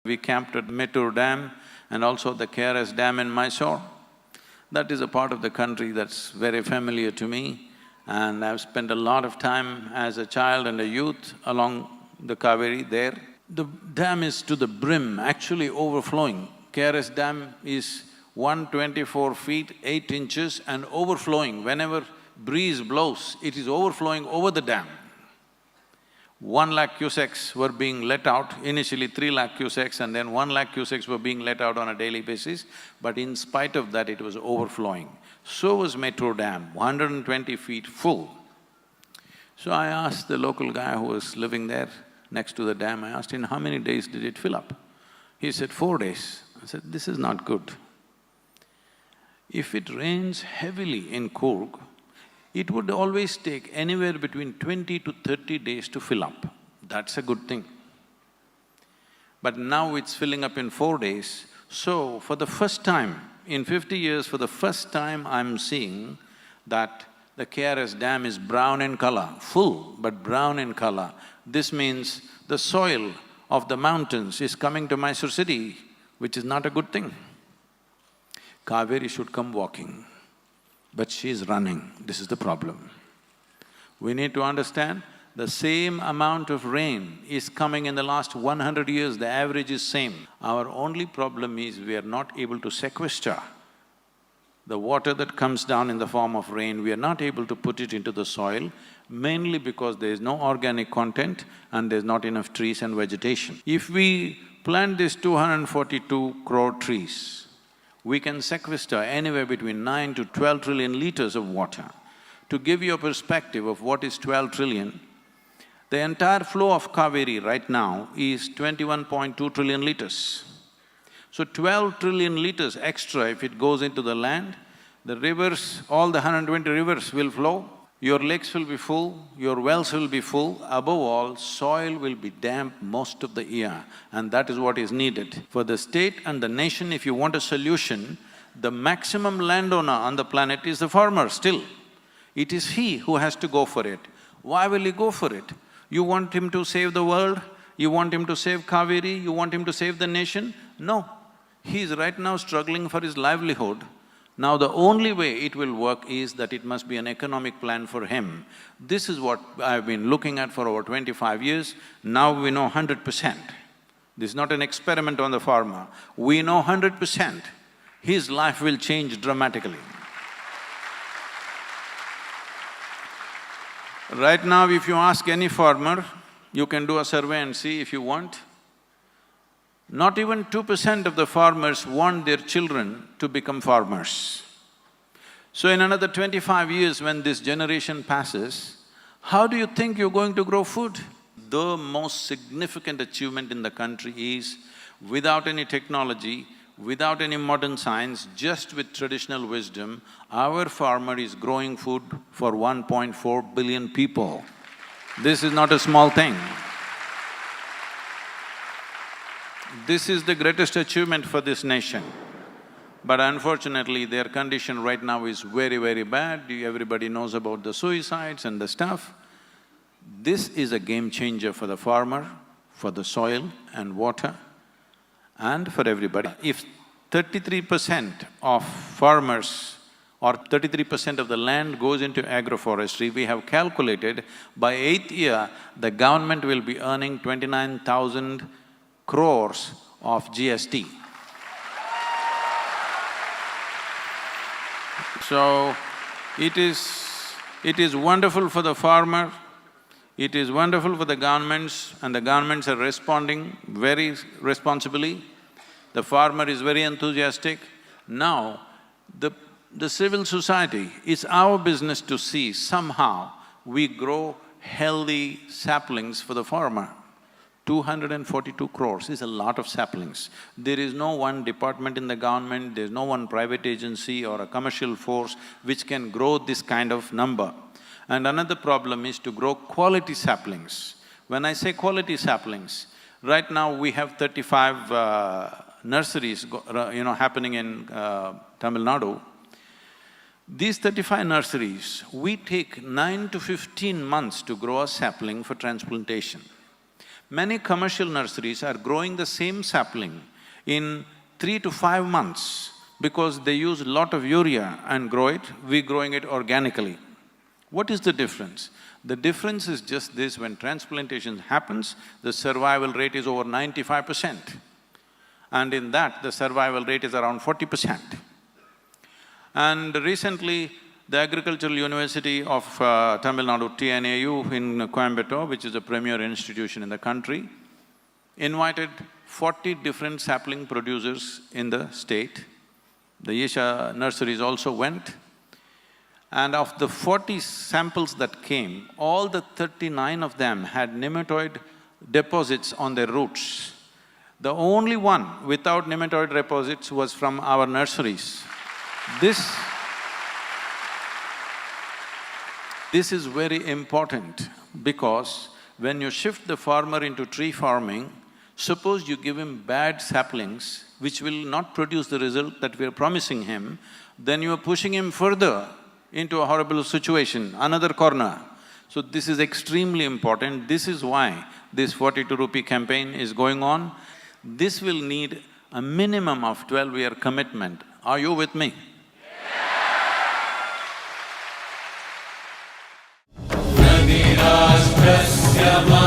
We camped at Mettur Dam and also the KRS Dam in Mysore. That is a part of the country that's very familiar to me, and I've spent a lot of time as a child and a youth along the Kaveri there. The dam is to the brim, actually overflowing. KRS Dam is 124 feet, 8 inches and overflowing. Whenever breeze blows, it is overflowing over the dam. 1 lakh cusecs were being let out, initially 3 lakh cusecs and then 1 lakh cusecs were being let out on a daily basis, but in spite of that it was overflowing. So was Mettur Dam, 120 feet full. So I asked the local guy who was living there next to the dam, I asked him, how many days did it fill up? He said, 4 days. I said, this is not good. If it rains heavily in Coorg, it would always take anywhere between 20 to 30 days to fill up. That's a good thing. But now it's filling up in 4 days, so for the first time, in 50 years, for the first time I'm seeing that the KRS Dam is brown in color, full but brown in color. This means the soil of the mountains is coming to Mysore city, which is not a good thing. Kaveri should come walking, but she is running, this is the problem. We need to understand, the same amount of rain is coming in the last 100 years, the average is same. Our only problem is we are not able to sequester the water that comes down in the form of rain, we are not able to put it into the soil, mainly because there is no organic content and there's not enough trees and vegetation. If we plant these 242 crore trees, we can sequester anywhere between 9 to 12 trillion liters of water. To give you a perspective of what is 12 trillion, the entire flow of Kaveri right now is 21.2 trillion liters. So 12 trillion liters extra if it goes into the land, the rivers, all the 120 rivers will flow, your lakes will be full, your wells will be full, above all, soil will be damp most of the year, and that is what is needed. For the state and the nation, if you want a solution, the maximum landowner on the planet is the farmer still. It is he who has to go for it. Why will he go for it? You want him to save the world? You want him to save Kaveri? You want him to save the nation? No. He is right now struggling for his livelihood. Now the only way it will work is that it must be an economic plan for him. This is what I've been looking at for over 25 years. Now we know 100%. This is not an experiment on the farmer. We know 100%. His life will change dramatically. Right now, if you ask any farmer, you can do a survey and see if you want, not even 2% of the farmers want their children to become farmers. So in another 25 years when this generation passes, how do you think you're going to grow food? The most significant achievement in the country is, without any technology, without any modern science, just with traditional wisdom, our farmer is growing food for 1.4 billion people. This is not a small thing. This is the greatest achievement for this nation. But unfortunately, their condition right now is very, very bad. Everybody knows about the suicides and the stuff. This is a game changer for the farmer, for the soil and water, and for everybody. If 33% of farmers or 33% of the land goes into agroforestry, we have calculated by 8th year, the government will be earning 29,000 crores of GST. So, it is wonderful for the farmer, it is wonderful for the governments, and the governments are responding very responsibly. The farmer is very enthusiastic. Now, the civil society, it's our business to see somehow we grow healthy saplings for the farmer. 242 crores is a lot of saplings. There is no one department in the government, there's no one private agency or a commercial force which can grow this kind of number. And another problem is to grow quality saplings. When I say quality saplings, right now we have 35 nurseries happening in Tamil Nadu. These 35 nurseries, we take 9 to 15 months to grow a sapling for transplantation. Many commercial nurseries are growing the same sapling in 3 to 5 months because they use a lot of urea and grow it, we're growing it organically. What is the difference? The difference is just this: when transplantation happens, the survival rate is over 95%. And in that, the survival rate is around 40%. And recently, the Agricultural University of Tamil Nadu, TNAU in Coimbatore, which is a premier institution in the country, invited 40 different sapling producers in the state. The Isha nurseries also went. And of the 40 samples that came, all the 39 of them had nematode deposits on their roots. The only one without nematode deposits was from our nurseries. This is very important because when you shift the farmer into tree farming, suppose you give him bad saplings which will not produce the result that we are promising him, then you are pushing him further into a horrible situation, another corner. So this is extremely important. This is why this 42 rupee campaign is going on. This will need a minimum of 12-year commitment. Are you with me? Nadi Rashtrasya